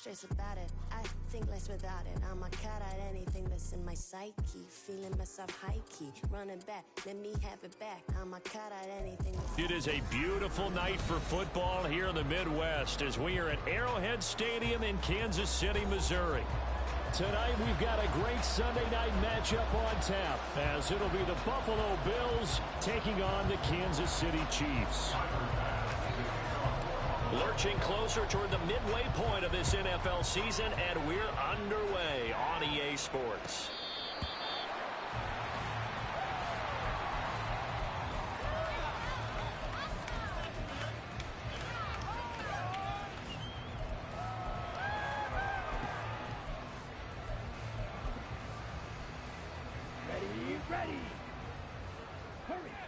stress about it. I think less without it. I'm a cat at anything that's in my psyche. Feeling myself high-key. Running back, let me have it back. I'm a cat at anything. It is a beautiful night for football here in the Midwest as we are at Arrowhead Stadium in Kansas City, Missouri. Tonight we've got a great Sunday night matchup on tap as it'll be the Buffalo Bills taking on the Kansas City Chiefs. Lurching closer toward the midway point of this NFL season, and we're underway on EA Sports. Ready!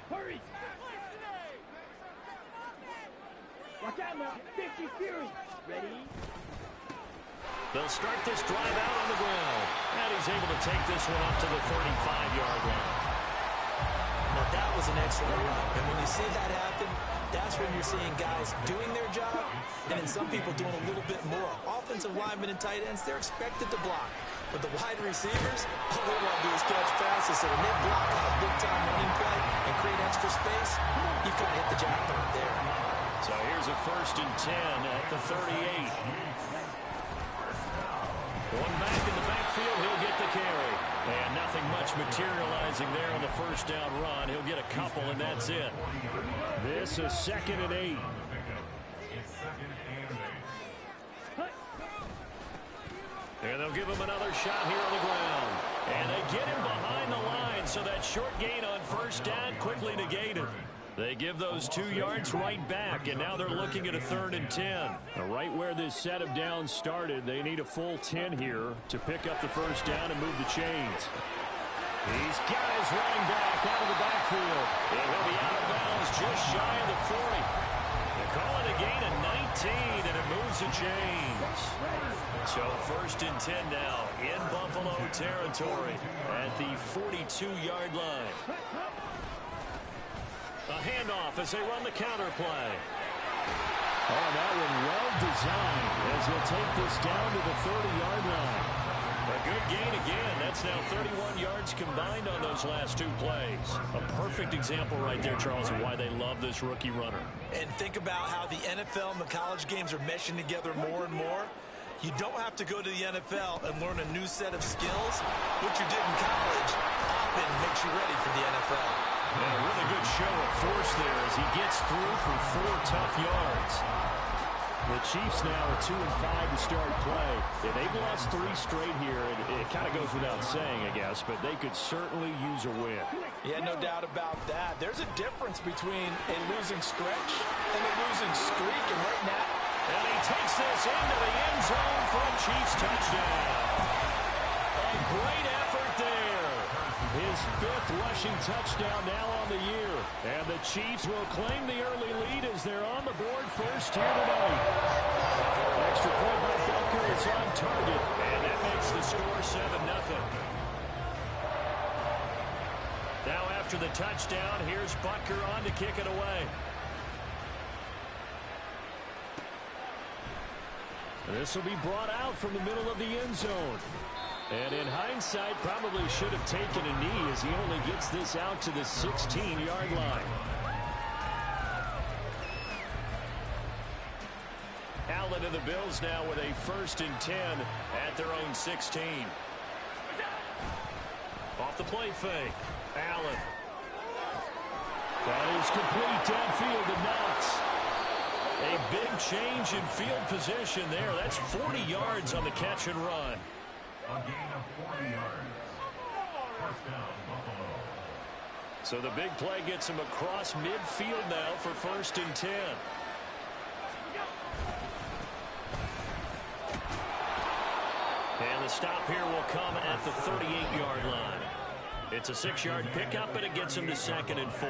Hurry! Watch out now! 50 Fury! Ready? They'll start this drive out on the ground. And he's able to take this one up to the 35-yard line. Now that was an excellent run. And when you see that happen, that's when you're seeing guys doing their job and then some people doing a little bit more. Offensive linemen and tight ends, they're expected to block. But the wide receivers, all they want to do is catch passes. So when they block on a big-time running play and create extra space, you've kind of hit the jackpot there. So here's a 1st and 10 at the 38. One back in the backfield, he'll get the carry. And nothing much materializing there on the first down run. He'll get a couple, and that's it. This is 2nd and 8. And they'll give him another shot here on the ground. And they get him behind the line, so that short gain on first down quickly negated. They give those 2 yards right back, and now they're looking at a 3rd and 10. Right where this set of downs started, they need a full 10 here to pick up the first down and move the chains. He's got his running back out of the backfield. And he'll be out of bounds just shy of the 40. They call it a gain of 19, and it moves the chains. So 1st and 10 now in Buffalo territory at the 42-yard line. A handoff as they run the counter play. Oh, that one well designed as they'll take this down to the 30-yard line. A good gain again. That's now 31 yards combined on those last 2 plays. A perfect example right there, Charles, of why they love this rookie runner. And think about how the NFL and the college games are meshing together more and more. You don't have to go to the NFL and learn a new set of skills. What you did in college often makes you ready for the NFL. And a really good show of force there as he gets through for 4 tough yards. The Chiefs now are 2-5 to start play. Yeah, they've lost 3 straight here. It kind of goes without saying, I guess, but they could certainly use a win. Yeah, no doubt about that. There's a difference between a losing stretch and a losing streak, and right now... And he takes this into the end zone for a Chiefs touchdown. A great effort there. His 5th rushing touchdown now on the year. And the Chiefs will claim the early lead as they're on the board first here tonight. Extra point by Butker is on target. And that makes the score 7-0. Now after the touchdown, here's Butker on to kick it away. This will be brought out from the middle of the end zone. And in hindsight, probably should have taken a knee as he only gets this out to the 16-yard line. Allen and the Bills now with a 1st and 10 at their own 16. Off the play fake. Allen. That is complete downfield to Knox. A big change in field position there. That's 40 yards on the catch and run. A gain of 40 yards. First down, Buffalo. So the big play gets him across midfield now for 1st and 10. And the stop here will come at the 38-yard line. It's a 6-yard pickup, and it gets him to 2nd and 4.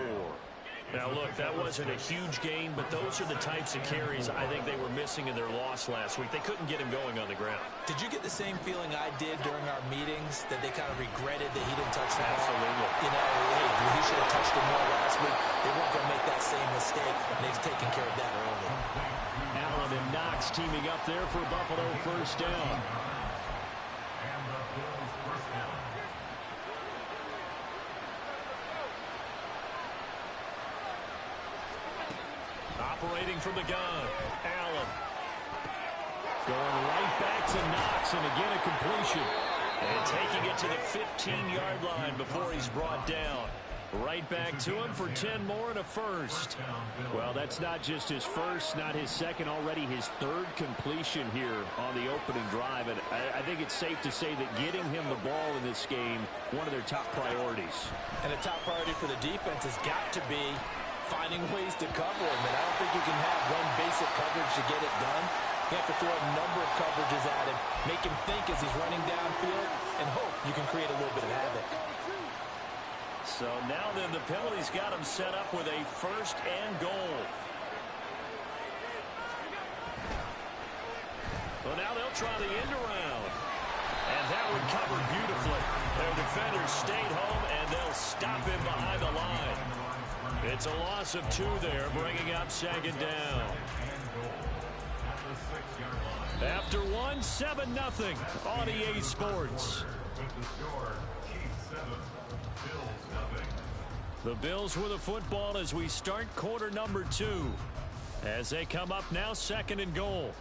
Now, look, that wasn't a huge gain, but those are the types of carries I think they were missing in their loss last week. They couldn't get him going on the ground. Did you get the same feeling I did during our meetings, that they kind of regretted that he didn't touch the ball? Absolutely. You know, hey, he should have touched it more last week. They weren't going to make that same mistake, and they've taken care of that early. Allen ground, and Knox teaming up there for Buffalo first down. And the Bills first down. Operating from the gun, Allen. Going right back to Knox, and again a completion. And taking it to the 15-yard line before he's brought down. Right back to him for 10 more and a first. Well, that's not just his first, not his second, already his third completion here on the opening drive. And I think it's safe to say that getting him the ball in this game, one of their top priorities. And a top priority for the defense has got to be finding ways to cover him. And I don't think you can have one basic coverage to get it done. You have to throw a number of coverages at him, make him think as he's running downfield, and hope you can create a little bit of havoc. So now then the penalty's got him set up with a first and goal. Well, now they'll try the end around. And that would cover beautifully. Their defenders stayed home, and they'll stop him behind the line. It's a loss of 2 there, bringing up second down. After one, 7-0 on EA Sports. With the score, Chiefs 7, Bills 0. The Bills with the football as we start quarter number 2. As they come up now, second and goal.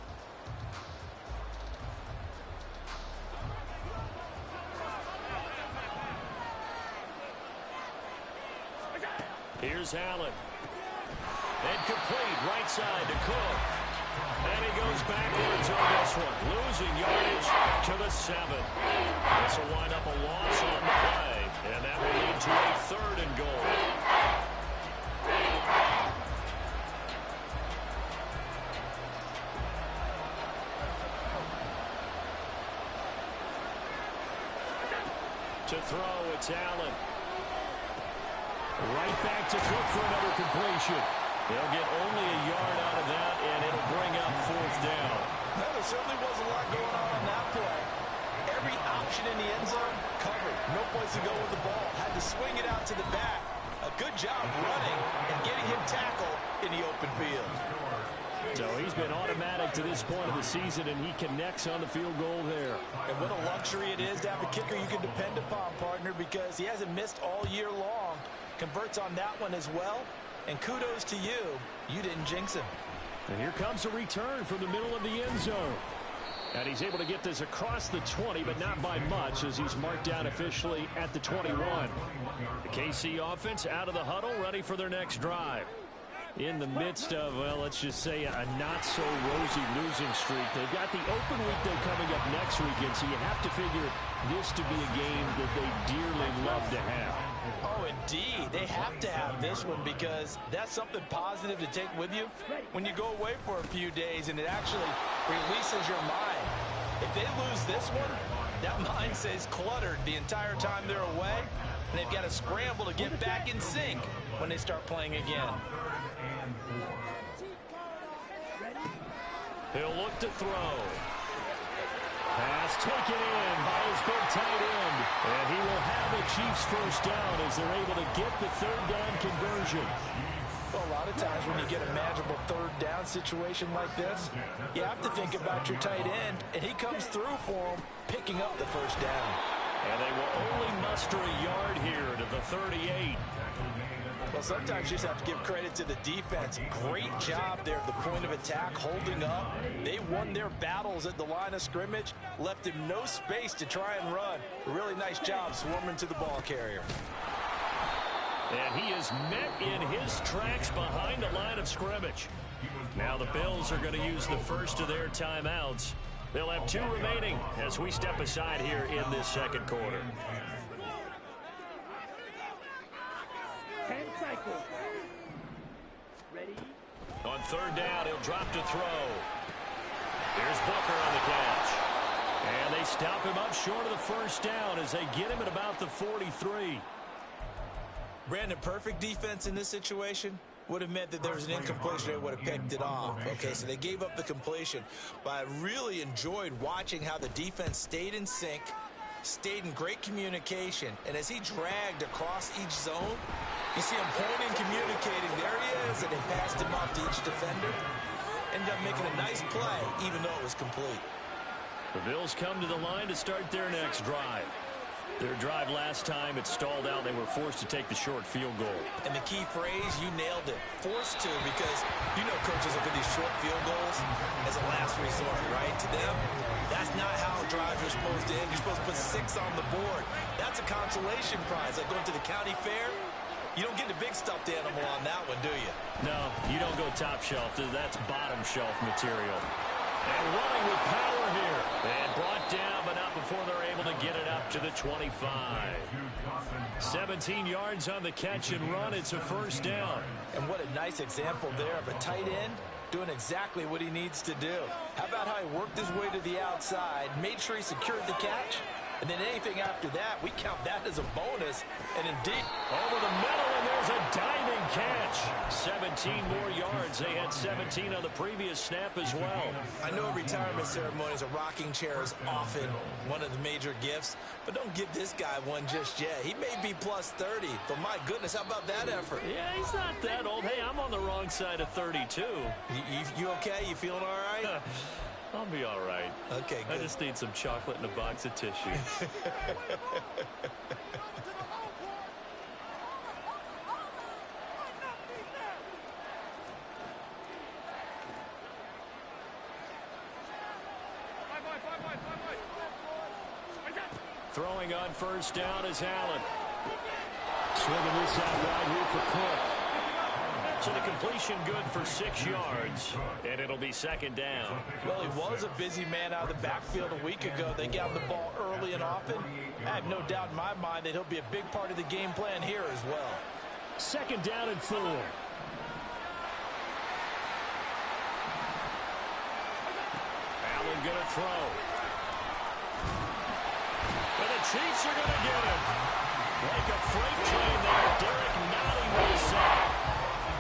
Here's Allen. Incomplete, right side to Cook. And he goes backwards on this one. Losing yardage to the 7. This will wind up a loss on the play. And that will lead to a third and goal. To throw, it's Allen. Right back to Cook for another completion. They'll get only a yard out of that, and it'll bring up fourth down. No, there certainly was a lot going on that play. Every option in the end zone covered. No place to go with the ball. Had to swing it out to the back. A good job running and getting him tackled in the open field. So he's been automatic to this point of the season, and he connects on the field goal there. And what a luxury it is to have a kicker you can depend upon, partner, because he hasn't missed all year long. Converts on that one as well. And kudos to you. You didn't jinx him. And here comes a return from the middle of the end zone. And he's able to get this across the 20, but not by much, as he's marked down officially at the 21. The KC offense out of the huddle, ready for their next drive. In the midst of, well, let's just say a not-so-rosy losing streak. They've got the open weekday coming up next weekend, so you have to figure this to be a game that they dearly love to have. Oh, indeed. They have to have this one because that's something positive to take with you when you go away for a few days, and it actually releases your mind. If they lose this one, that mind stays cluttered the entire time they're away, and they've got to scramble to get back in sync when they start playing again. He'll look to throw. Pass taken in by his big tight end. And he will have the Chiefs first down as they're able to get the third down conversion. Well, a lot of times when you get a manageable third down situation like this, you have to think about your tight end, and he comes through for him, picking up the first down. And they will only muster a yard here to the 38. Well, sometimes you just have to give credit to the defense. Great job there at the point of attack, holding up. They won their battles at the line of scrimmage, left him no space to try and run. A really nice job swarming to the ball carrier. And he is met in his tracks behind the line of scrimmage. Now the Bills are going to use the first of their timeouts. They'll have 2 remaining as we step aside here in this second quarter. 10 cycles. Ready? On third down, he'll drop to throw. Here's Booker on the catch. And they stop him up short of the first down as they get him at about the 43. Brandon, perfect defense in this situation would have meant that there was an incompletion. They would have picked it off. Okay, so they gave up the completion. But I really enjoyed watching how the defense stayed in sync, stayed in great communication. And as he dragged across each zone, you see him pointing, communicating. There he is, and they passed him off to each defender. Ended up making a nice play, even though it was complete. The Bills come to the line to start their next drive. Their drive last time, it stalled out. They were forced to take the short field goal. And the key phrase, you nailed it. Forced to, because you know coaches look at these short field goals as a last resort, right? To them, that's not how drives are supposed to end. You're supposed to put 6 on the board. That's a consolation prize. Like going to the county fair, you don't get the big stuffed animal on that one, do you? No, you don't go top shelf. That's bottom shelf material. And running with power here. And brought down, but not before they're able to get it up to the 25. 17 yards on the catch and run. It's a first down. And what a nice example there of a tight end doing exactly what he needs to do. How about how he worked his way to the outside, made sure he secured the catch, and then anything after that, we count that as a bonus. And indeed, over the middle, and there's a diving catch. 17 more yards. They had 17 on the previous snap as well. I know retirement ceremonies, a rocking chair is often one of the major gifts, but don't give this guy one just yet. He may be plus 30, but my goodness, how about that effort? Yeah, he's not that old. Hey, I'm on the wrong side of 32. You okay? You feeling all right? I'll be all right. Okay, good. I just need some chocolate and a box of tissues. Throwing on first down is Allen. Swinging this out wide here for Cook. So the completion good for 6 yards, and it'll be second down. Well, he was a busy man out of the backfield a week ago. They got the ball early and often. I have no doubt in my mind that he'll be a big part of the game plan here as well. Second down and 4. Allen gonna throw. And the Chiefs are gonna get him. Like a freight train there, Derek Notting with a sack.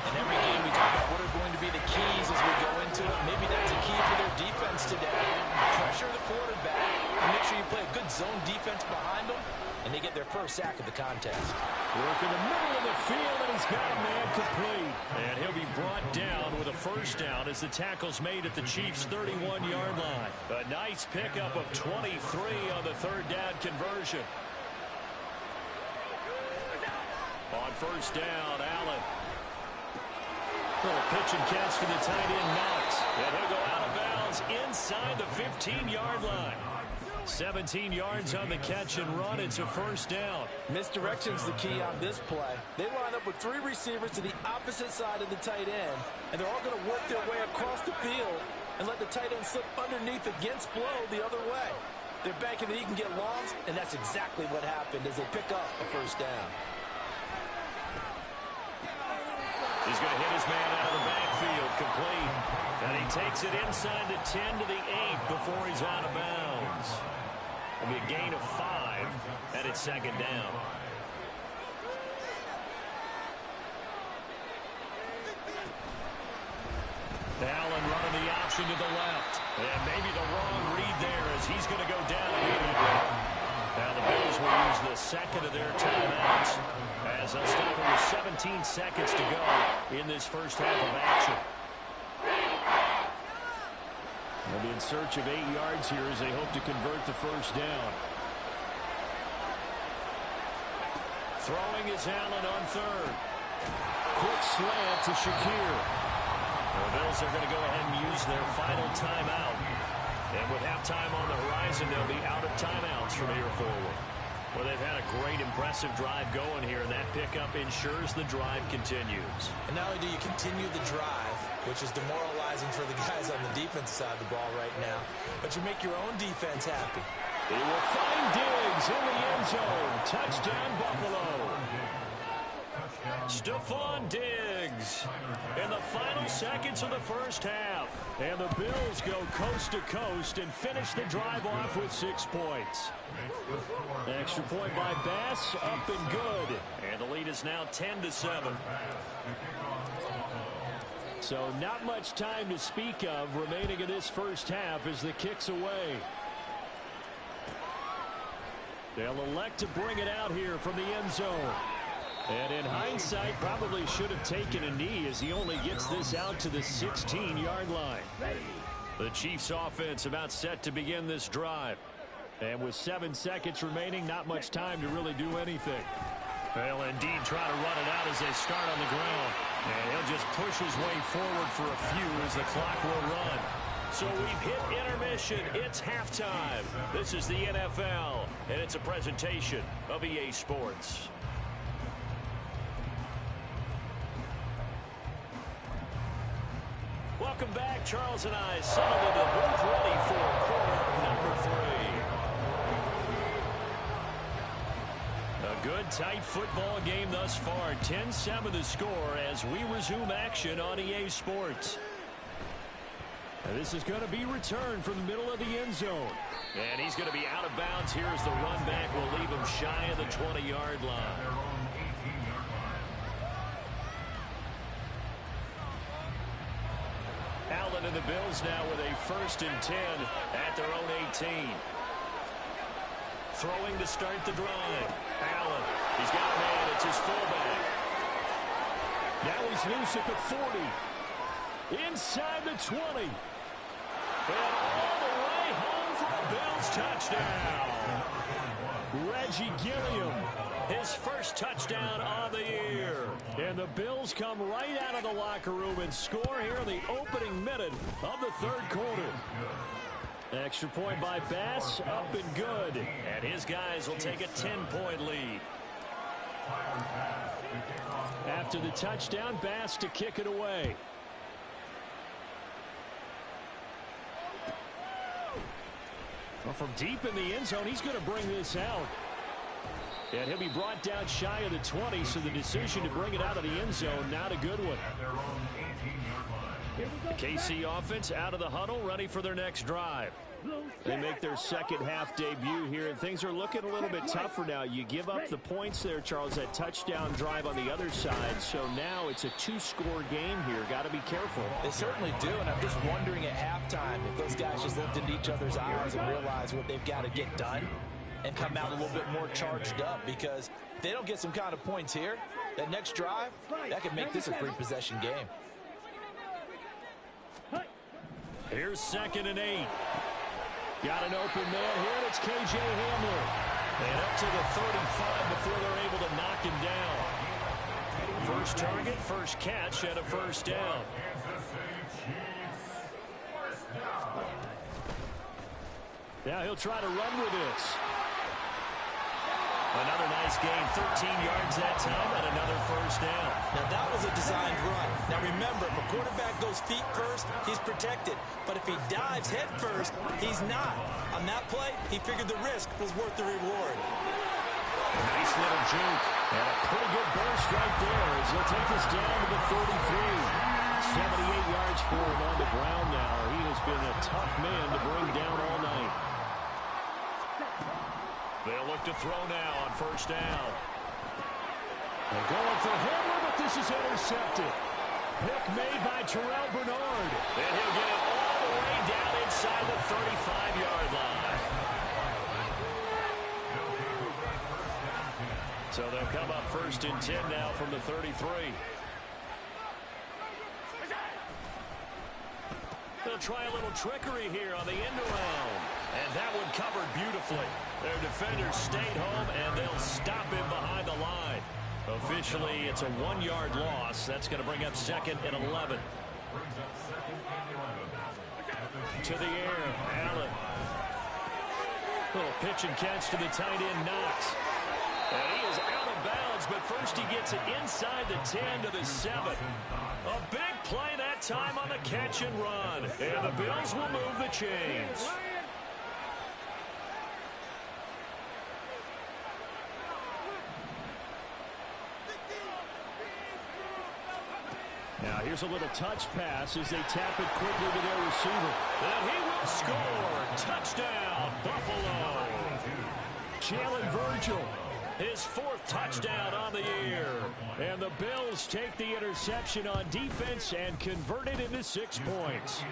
And every game we talk about what are going to be the keys as we go into it. Maybe that's a key for their defense today. Pressure the quarterback and make sure you play a good zone defense behind them, and they get their first sack of the contest. Work in the middle of the field, and he's got a man complete. And he'll be brought down with a first down as the tackle's made at the Chiefs' 31-yard line. A nice pickup of 23 on the third down conversion. On first down, Allen. Little pitch and catch to the tight end, Knox. And he'll go out of bounds inside the 15-yard line. 17 yards on the catch and run. It's a first down. Misdirection's the key on this play. They line up with 3 receivers to the opposite side of the tight end, and they're all going to work their way across the field and let the tight end slip underneath against flow the other way. They're banking that he can get longs, and that's exactly what happened as they pick up a first down. He's going to hit his man out of the backfield, complete. And he takes it inside the 10 to the 8 before he's out of bounds. It'll be a gain of 5, and it's second down. Allen running the option to the left. And maybe the wrong read there as he's going to go down immediately. Now the Bills will use the second of their timeouts as they'll stop it with 17 seconds to go in this first half of action. They'll be in search of 8 yards here as they hope to convert the first down. Throwing is Allen on third. Quick slant to Shakir. The Bills are going to go ahead and use their final timeout. And with halftime on the horizon, they'll be out of timeouts from here forward. Well, they've had a great, impressive drive going here, and that pickup ensures the drive continues. And not only do you continue the drive, which is demoralizing for the guys on the defensive side of the ball right now, but you make your own defense happy. They will find Diggs in the end zone. Touchdown, Buffalo. Stephon Diggs in the final seconds of the first half. And the Bills go coast to coast and finish the drive off with 6 points. Extra point by Bass, up and good. And the lead is now 10-7. So not much time to speak of remaining in this first half as the kick's away. They'll elect to bring it out here from the end zone. And in hindsight, probably should have taken a knee as he only gets this out to the 16-yard line. The Chiefs offense about set to begin this drive. And with 7 seconds remaining, not much time to really do anything. They'll indeed try to run it out as they start on the ground. And he'll just push his way forward for a few as the clock will run. So we've hit intermission. It's halftime. This is the NFL, and it's a presentation of EA Sports. Welcome back. Charles and I settled into the booth ready for quarter number 3. A good, tight football game thus far. 10-7 the score as we resume action on EA Sports. And this is going to be returned from the middle of the end zone. And he's going to be out of bounds here as the run back will leave him shy of the 20-yard line. Allen and the Bills now with a 1st and 10 at their own 18. Throwing to start the drive. Allen, he's got a man. It's his fullback. Now he's loose at the 40. Inside the 20. And all the way home for a Bills touchdown. Reggie Gilliam, his first touchdown of the year. And the Bills come right out of the locker room and score here in the opening minute of the 3rd quarter. Extra point by Bass, up and good. And his guys will take a 10-point lead. After the touchdown, Bass to kick it away. Well, from deep in the end zone, he's going to bring this out. And he'll be brought down shy of the 20, so the decision to bring it out of the end zone, not a good one. The KC offense out of the huddle, ready for their next drive. They make their second half debut here, and things are looking a little bit tougher now. You give up the points there, Charles, that touchdown drive on the other side. So now it's a 2-score game here. Got to be careful. They certainly do, and I'm just wondering at halftime if those guys just looked into each other's eyes and realized what they've got to get done and come out a little bit more charged up, because if they don't get some kind of points here, that next drive, that could make this a 3-possession game. Here's 2nd and 8. Got an open man here, and it's KJ Hamler. And up to the 35 before they're able to knock him down. First target, first catch, and a 1st down. Now he'll try to run with this. Another nice gain, 13 yards that time, and another 1st down. Now, that was a designed run. Now, remember, if a quarterback goes feet first, he's protected. But if he dives head first, he's not. On that play, he figured the risk was worth the reward. Nice little juke. And a pretty good burst right there as he'll take this down to the 33. 78 yards for him on the ground now. He has been a tough man to bring down all night. They'll look to throw now on 1st down. They're going for Hamler, but this is intercepted. Pick made by Terrell Bernard. And he'll get it all the way down inside the 35-yard line. So they'll come up 1st and 10 now from the 33. They'll try a little trickery here on the end around. And that one covered beautifully. Their defenders stayed home, and they'll stop him behind the line. Officially, it's a 1-yard loss. That's going to bring up 2nd and 11. To the air, Allen. Little pitch and catch to the tight end, Knox. And he is out of bounds, but first he gets it inside the 10 to the 7. A big play that time on the catch and run. And the Bills will move the chains. Now here's a little touch pass as they tap it quickly to their receiver. And he will score. Touchdown, Buffalo. Jalen Virgil, his 4th touchdown on the year. And the Bills take the interception on defense and convert it into 6 points.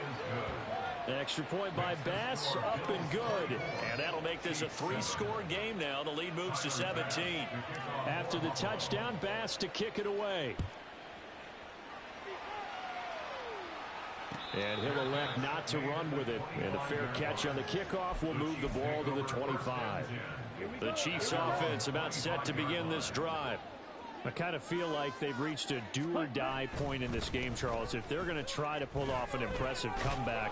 Extra point by Bass, up and good. And that'll make this a 3-score game now. The lead moves to 17. After the touchdown, Bass to kick it away. And he'll elect not to run with it. And a fair catch on the kickoff will move the ball to the 25. The Chiefs offense about set to begin this drive. I kind of feel like they've reached a do-or-die point in this game, Charles. If they're going to try to pull off an impressive comeback,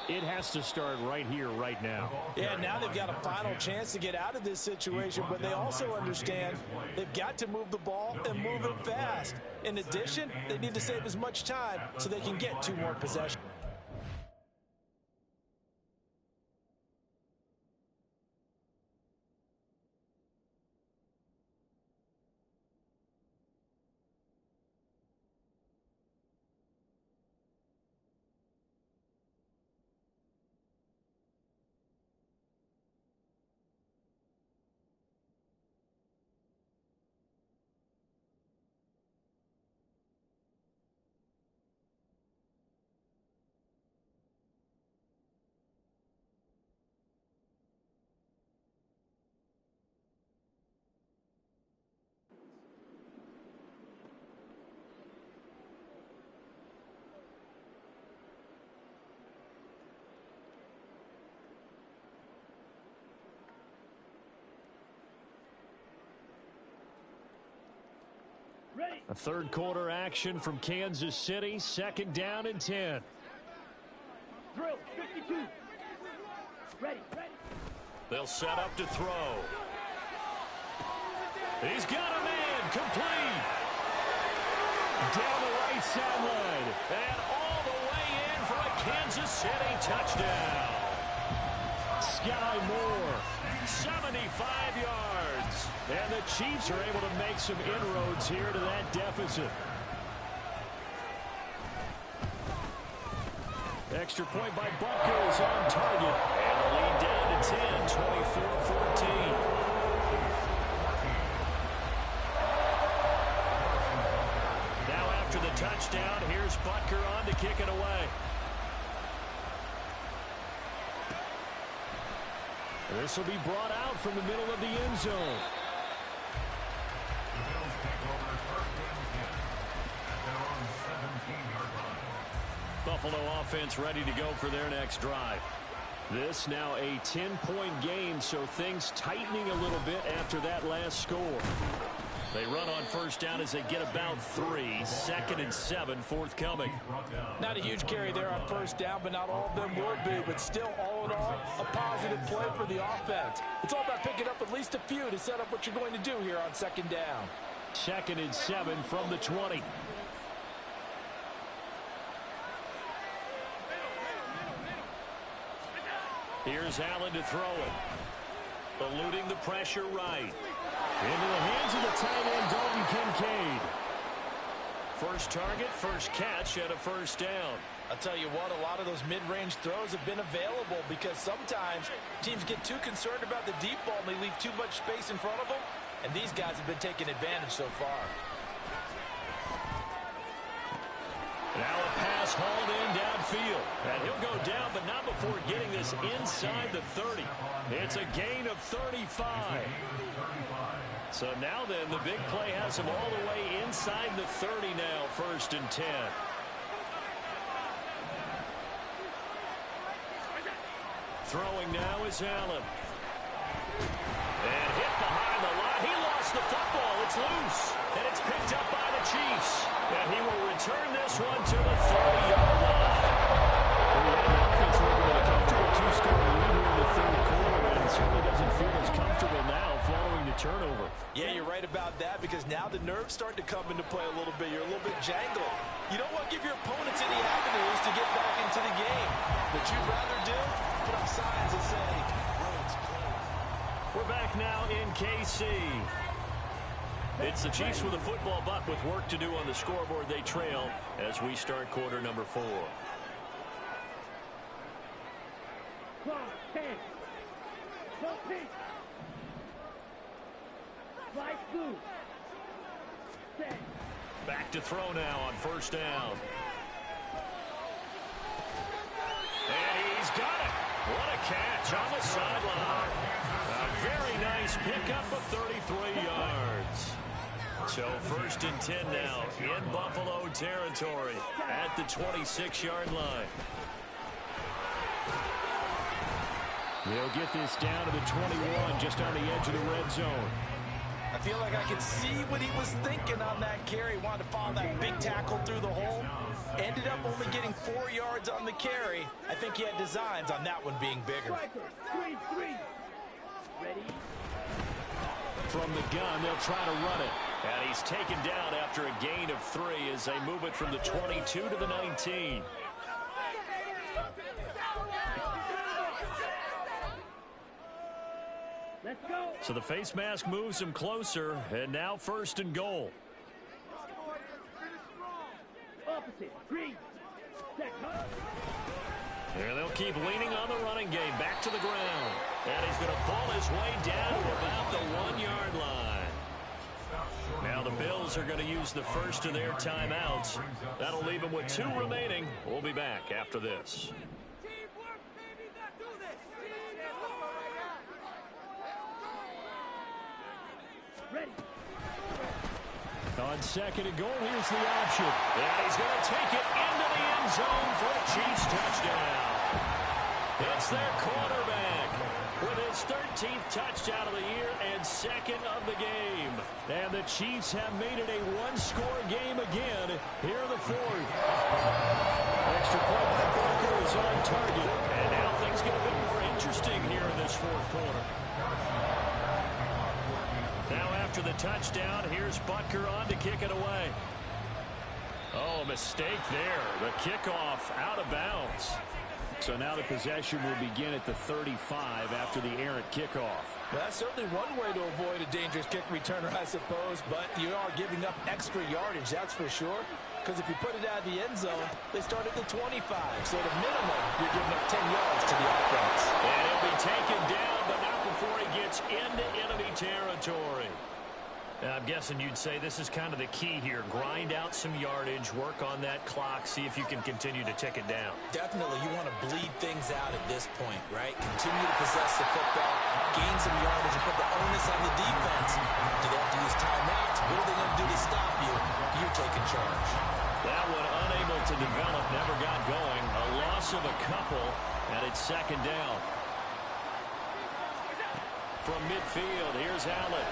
it has to start right here, right now. Yeah, now they've got a final chance to get out of this situation, but they also understand they've got to move the ball and move it fast. In addition, they need to save as much time so they can get 2 more possessions. A third quarter action from Kansas City. 2nd down and 10. Drill, 52. Ready. They'll set up to throw. He's got a man. Complete. Down the right sideline. And all the way in for a Kansas City touchdown. Sky Moore, 75 yards. And the Chiefs are able to make some inroads here to that deficit. Extra point by Butker is on target. And the lead down to 10, 24-14. Now after the touchdown, here's Butker on to kick it away. This will be brought out from the middle of the end zone. The Bills take over 1st and 10 at their own 17-yard line. Buffalo offense ready to go for their next drive. This now a 10-point game, so things tightening a little bit after that last score. They run on 1st down as they get about 3. 2nd and 7 forthcoming. Not a huge carry there on 1st down, but not all of them will be. But still, all in all, a positive play for the offense. It's all about picking up at least a few to set up what you're going to do here on 2nd down. 2nd and 7 from the 20. Here's Allen to throw it. Eluding the pressure right. Into the hands of the tight end, Dalton Kincaid. First target, first catch, and a 1st down. I'll tell you what, a lot of those mid-range throws have been available because sometimes teams get too concerned about the deep ball and they leave too much space in front of them, and these guys have been taking advantage so far. Now a pass hauled in downfield. And he'll go down, but not before getting this inside the 30. It's a gain of 35. So now then, the big play has him all the way inside the 30 now, 1st and 10. Throwing now is Allen. And hit behind the line. He lost the football. It's loose. And it's picked up by the Chiefs. And he will return this one to the 30-yard line. The offense looking at a comfortable 2-score lead here in the 3rd quarter, and certainly doesn't feel as comfortable now following the turnover. Yeah, you're right about that because now the nerves start to come into play a little bit. You're a little bit jangled. You don't want to give your opponents any avenues to get back into the game. But you'd rather do put up signs and say, roads closed. We're back now in KC. It's the Chiefs with a football, but with work to do on the scoreboard. They trail as we start quarter number 4. Clock, 10. No pitch. Slide through. 10. Back to throw now on 1st down. And he's coverage on the sideline. A very nice pickup of 33 yards. So 1st and 10 now in Buffalo territory at the 26-yard line. They'll get this down to the 21, just on the edge of the red zone. I feel like I could see what he was thinking on that carry. Wanted to follow that big tackle through the hole. Ended up only getting 4 yards on the carry. I think he had designs on that one being bigger. Ready? From the gun, they'll try to run it. And he's taken down after a gain of 3 as they move it from the 22 to the 19. Let's go. So the face mask moves him closer, and now 1st and goal. Opposite. Green. Set. And they'll keep leaning on the running game. Back to the ground. And he's going to pull his way down to about the 1-yard line. Now the Bills are going to use the first of their timeouts. That'll leave them with 2 remaining. We'll be back after this. Ready. On 2nd and goal, here's the option. And he's going to take it into the end zone for a Chiefs touchdown. It's their quarterback with his 13th touchdown of the year and 2nd of the game. And the Chiefs have made it a 1-score game again here in the 4th. Extra point by Booker is on target. And now things get a bit more interesting here in this 4th quarter. Now after the touchdown, here's Butker on to kick it away. Oh, mistake there. The kickoff out of bounds. So now the possession will begin at the 35 after the errant kickoff. That's certainly one way to avoid a dangerous kick returner, I suppose, but you are giving up extra yardage, that's for sure. Because if you put it out of the end zone, they start at the 25. So at a minimum, you're giving up 10 yards to the offense. And he'll be taken down, but not before he gets into enemy territory. I'm guessing you'd say this is kind of the key here. Grind out some yardage, work on that clock, see if you can continue to tick it down. Definitely, you want to bleed things out at this point, right? Continue to possess the football, gain some yardage, and put the onus on the defense. Do they have to use timeouts? What are they going to do to stop you? You're taking charge. That one unable to develop, never got going. A loss of a couple, and it's 2nd down. From midfield, here's Allen.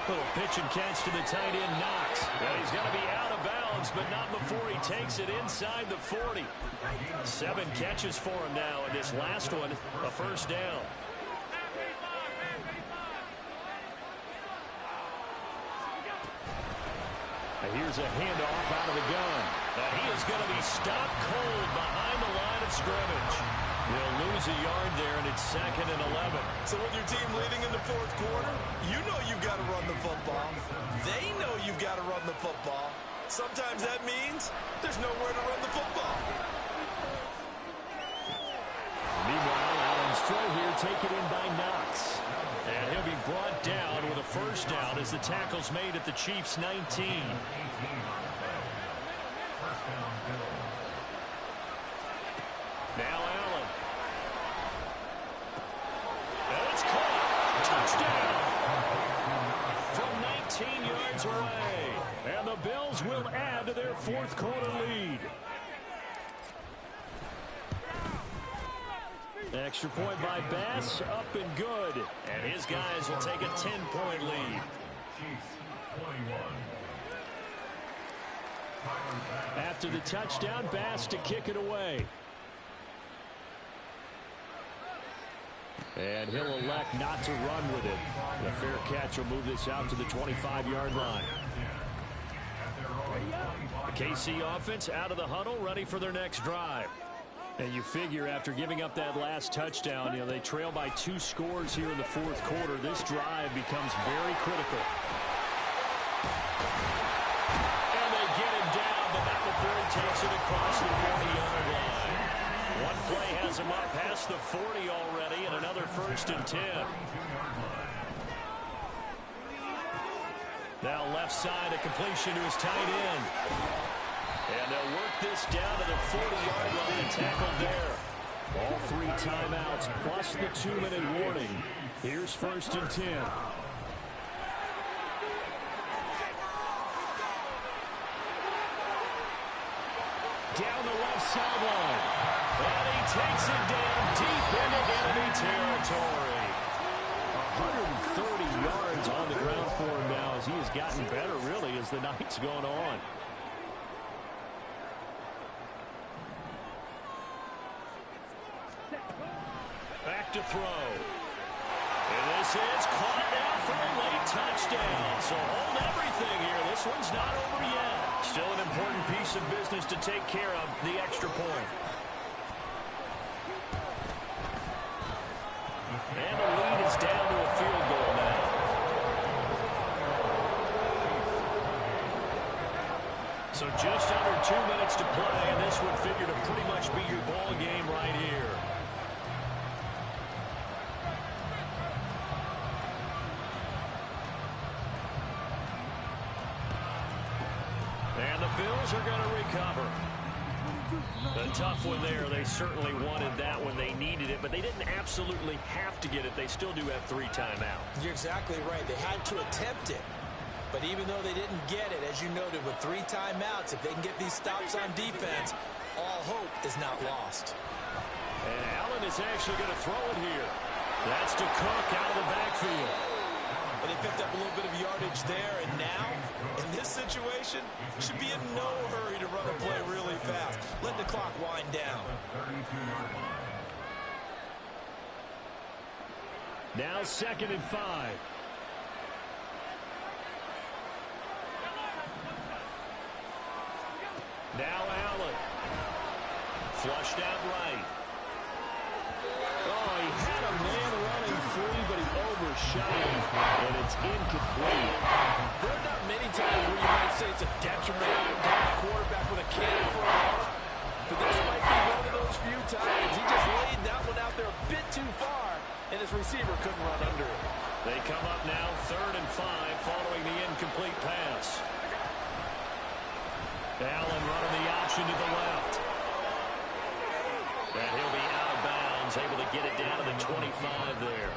Little pitch and catch to the tight end, Knox. And he's going to be out of bounds, but not before he takes it inside the 40. 7 catches for him now, and this last one, a 1st down. And here's a handoff out of the gun. And he is going to be stopped cold behind the line of scrimmage. They'll lose a yard there, and it's 2nd and 11. So with your team leading in the 4th quarter, you know you've got to run the football. They know you've got to run the football. Sometimes that means there's nowhere to run the football. Meanwhile, Allen's throw here taken in by Knox. And he'll be brought down with a 1st down as the tackle's made at the Chiefs' 19. Now Allen. And it's caught. Touchdown. From 19 yards away. And the Bills will add to their 4th quarter lead. Extra point by Bass, up and good. And his guys will take a 10-point lead. After the touchdown, Bass to kick it away. And he'll elect not to run with it. The fair catch will move this out to the 25-yard line. The KC offense out of the huddle, ready for their next drive. And you figure after giving up that last touchdown, they trail by 2 scores here in the 4th quarter. This drive becomes very critical. And they get him down, but not before he takes it across the 40-yard line. One play has him up past the 40 already, and another 1st and 10. Now left side, a completion to his tight end. And they'll work this down to the 40-yard line and tackle there. All 3 timeouts plus the 2-minute warning. Here's 1st and 10. Down the left sideline. And he takes it down deep into enemy territory. 130 yards on the ground for him now as he has gotten better, really, as the night's gone on. Back to throw. And this is caught now for a late touchdown. So hold everything here. This one's not over yet. Still an important piece of business to take care of, the extra point. And the lead is down to a field goal now. So just under 2 minutes to play, and this would figure to pretty much be your ball game right here. And the Bills are going to recover. A tough one there. They certainly wanted that when they needed it, but they didn't absolutely have to get it. They still do have 3 timeouts. You're exactly right. They had to attempt it. But even though they didn't get it, as you noted, with 3 timeouts, if they can get these stops on defense, all hope is not lost. And Allen is actually going to throw it here. That's to Cook out of the backfield. But they picked up a little bit of yardage there, and now, in this situation, should be in no hurry to run a play really fast. Let the clock wind down. Now 2nd and 5. Now Allen. Flushed out right. Oh, he had a man running free, but he overshot him, and it's incomplete. There are not many times where you might say it's a detriment to have a quarterback with a cannon for a arm, but this might be one of those few times. He just laid that one out there a bit too far, and his receiver couldn't run under it. They come up now 3rd and 5 following the incomplete pass. Allen running the option to the left. And he'll be out of bounds, able to get it down to the 25 there.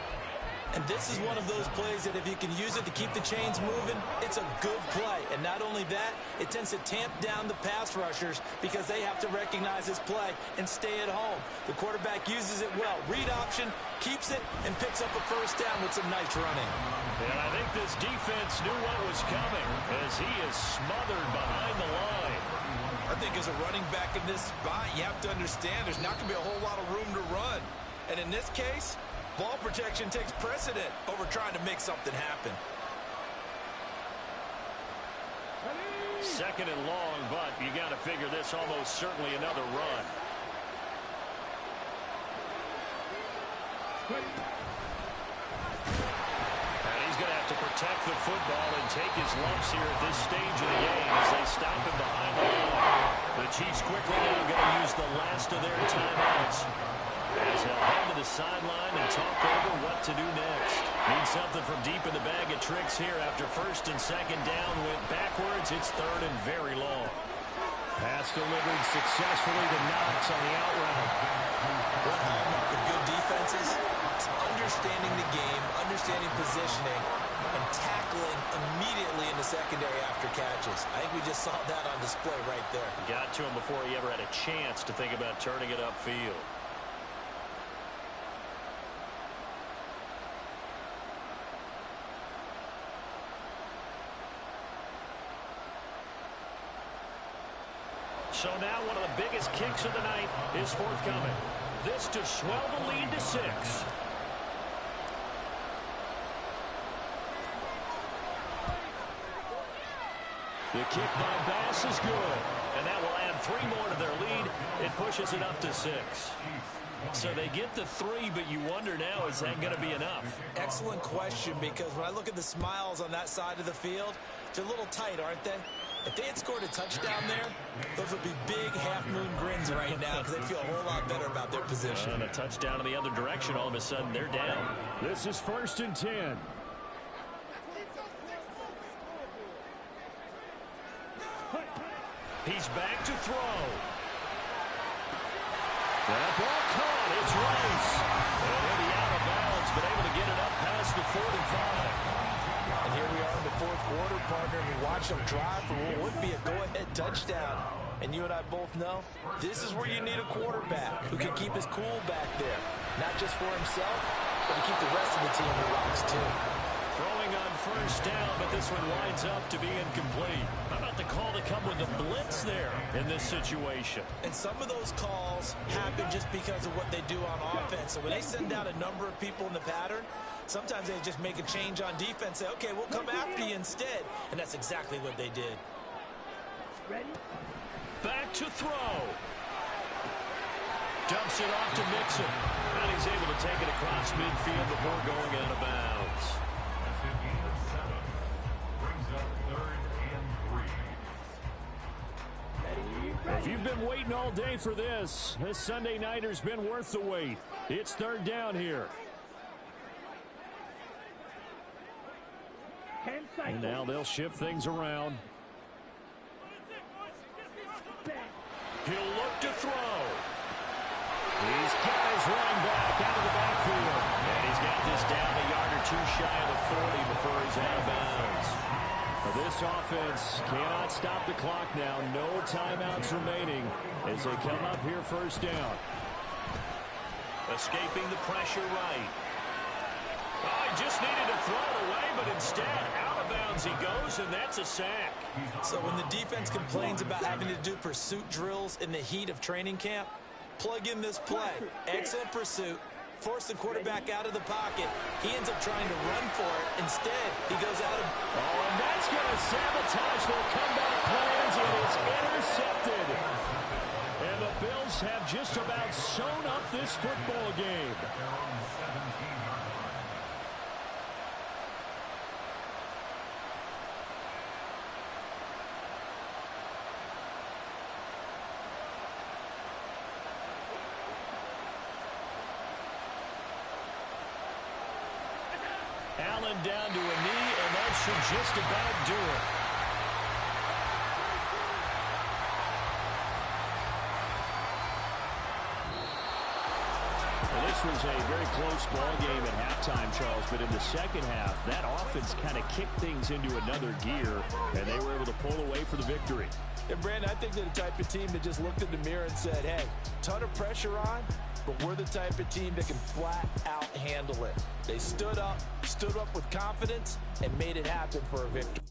And this is one of those plays that if you can use it to keep the chains moving, it's a good play. And not only that, it tends to tamp down the pass rushers because they have to recognize this play and stay at home. The quarterback uses it well. Read option, keeps it, and picks up a 1st down with some nice running. And I think this defense knew what was coming as he is smothered behind the line. I think as a running back in this spot, you have to understand there's not going to be a whole lot of room to run. And in this case, ball protection takes precedent over trying to make something happen. 2nd and long, but you got to figure this almost certainly another run. And he's going to have to protect the football and take his lumps here at this stage of the game as they stop him behind the line. The Chiefs quickly now going to use the last of their timeouts as they'll head to the sideline and talk over what to do next. Need something from deep in the bag of tricks here after 1st and 2nd down. Went backwards. It's 3rd and very long. Pass delivered successfully to Knox on the out route. What hallmark of good defenses? It's understanding the game, understanding positioning, and tackling immediately in the secondary after catches. I think we just saw that on display right there. Got to him before he ever had a chance to think about turning it upfield. So now one of the biggest kicks of the night is forthcoming. This to swell the lead to 6. The kick by Bass is good, and that will add 3 more to their lead. It pushes it up to 6. So they get the 3, but you wonder now, is that going to be enough? Excellent question, because when I look at the smiles on that side of the field, they're a little tight, aren't they? If they had scored a touchdown there, those would be big half-moon grins right now because they'd feel a whole lot better about their position. And a touchdown in the other direction, all of a sudden they're down. This is 1st and 10. He's back to throw. That ball caught. It's Rice. And he'll be out of bounds, but able to get it up past the 45. And here we are in the fourth quarter, partner. We watch them drive for what would be a go-ahead touchdown. And you and I both know this is where you need a quarterback who can keep his cool back there. Not just for himself, but to keep the rest of the team relaxed too. Throwing on first down, but this one winds up to be incomplete. How about the call to come with the blitz there in this situation? And some of those calls happen just because of what they do on offense. So when they send out a number of people in the pattern, sometimes they just make a change on defense, say, okay, we'll come after you instead. And that's exactly what they did. Ready? Back to throw. Dumps it off to Mixon. And he's able to take it across midfield before going out of bounds. That's a gain of 7. Brings up 3rd and 3. If you've been waiting all day for this Sunday nighter's been worth the wait. It's 3rd down here. 10 seconds. And now they'll shift things around. He'll look to throw. He's got his running back out of the backfield. And he's got this down a yard or two shy of the 40 before he's out of bounds. This offense cannot stop the clock now. No timeouts remaining as they come up here first down. Escaping the pressure right. Oh, he just needed to throw it away, but instead, out of bounds he goes, and that's a sack. So when the defense complains about having to do pursuit drills in the heat of training camp, plug in this play. Excellent pursuit. Force the quarterback out of the pocket. He ends up trying to run for it. Instead, he goes out of... Oh, and that's going to sabotage their comeback plans. It is intercepted. And the Bills have just about sewn up this football game. They're on the 17-yard line. Allen down to a knee, and that should just about do it. Well, this was a very close ball game at halftime, Charles, but in the second half, that offense kind of kicked things into another gear, and they were able to pull away for the victory. And Brandon, I think they're the type of team that just looked in the mirror and said, hey, ton of pressure on, but we're the type of team that can flat out handle it. They stood up with confidence, and made it happen for a victory.